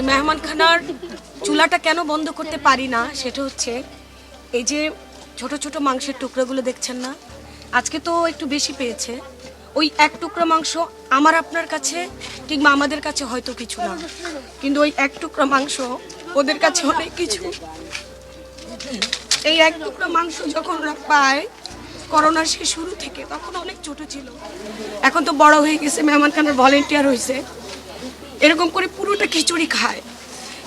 মেহমানখানার চুলাটা কেন বন্ধ করতে পারি না সেটা হচ্ছে এই যে ছোট ছোট মাংসের টুকরোগুলো দেখছেন না, আজকে তো একটু বেশি পেয়েছে। ওই এক টুকরো মাংস আমার আপনার কাছে কিংবা আমাদের কাছে হয়তো কিছু না, কিন্তু ওই এক টুকরো মাংস ওদের কাছে অনেক কিছু। এই এক টুকরো মাংস যখন ওরা পায় করোনার সে শুরু থেকে, তখন অনেক ছোট ছিল, এখন তো বড় হয়ে গেছে, মেহমানখানার ভলেন্টিয়ার হয়েছে। এরকম করে পুরোটা খিচুড়ি খায়,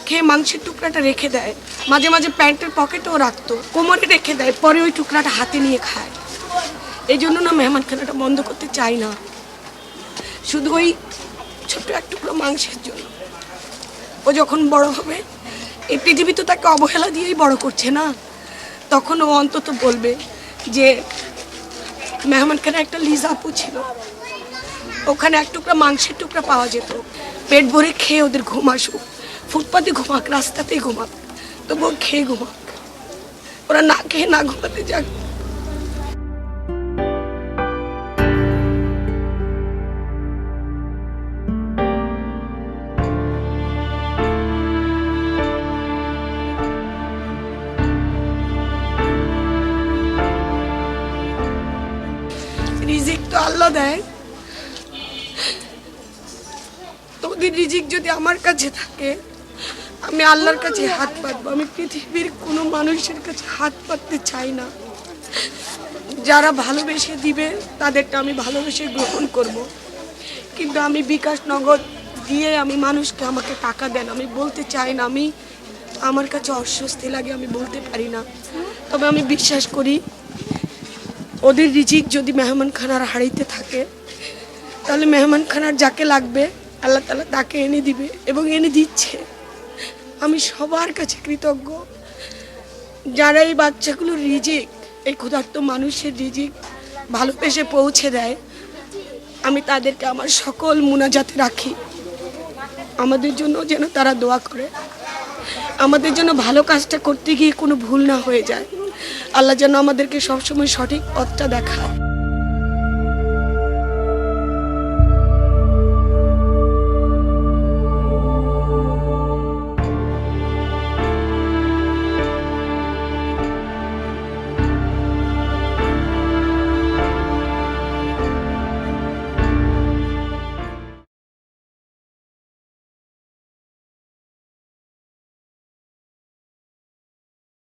খেয়ে মাংসের টুকরাটা রেখে দেয়, মাঝে মাঝে প্যান্টের পকেটেও রাখতো, কোমরে রেখে দেয়, পরে ওই টুকরাটা হাতে নিয়ে খায়। এই জন্য না মেহমানখানাটা বন্ধ করতে চাই না, শুধু ওই ছোট্ট এক টুকরো মাংসের জন্য। ও যখন বড় হবে, এই পৃথিবী তো তাকে অবহেলা দিয়েই বড় করছে না, তখন ও অন্তত বলবে যে মেহমানখানা একটা লিজা আপু ছিল, ওখানে এক টুকরা মাংসের টুকরা পাওয়া যেত, পেট ভরে খেয়ে ওদের ঘুম আসুক, ফুটপাতে ঘুমাক, রাস্তাতেই ঘুমাক, তবুও খেয়ে ঘুমাক, ওরা না খেয়ে না ঘুমাতে যাক। রিজিক তো আল্লাহ দেয়, তোদের রিজিক যদি আমার কাছে থাকে, আমি আল্লাহর কাছে হাত পাতবো। আমি পৃথিবীর কোনো মানুষের কাছে হাত পাততে চাই না। যারা ভালোবেসে দিবে তাদেরটা আমি ভালোবেসে গ্রহণ করব, কিন্তু আমি বিকাশ নগদ দিয়ে আমি মানুষকে আমাকে টাকা দেন আমি বলতে চাই না। আমি আমার কাছে অস্বস্তি লাগে, আমি বলতে পারি না। তবে আমি বিশ্বাস করি ওদের রিজিক যদি মেহমানখানার হাড়িতে থাকে, তাহলে মেহমানখানার যাকে লাগবে আল্লাহ তাআলা তাকে এনে দিবে এবং এনে দিচ্ছে। আমি সবার কাছে কৃতজ্ঞ যারা এই বাচ্চাগুলোর রিজিক, এই ক্ষুধার্ত মানুষের রিজিক ভালোবেসে পৌঁছে দেয়। আমি তাদেরকে আমার সকল মুনাজাতে রাখি, আমাদের জন্য যেন তারা দোয়া করে, আমাদের জন্য ভালো কাজটা করতে গিয়ে কোনো ভুল না হয়ে যায়। আল্লাহ যেন আমাদেরকে সবসময় সঠিক পথটা দেখায়।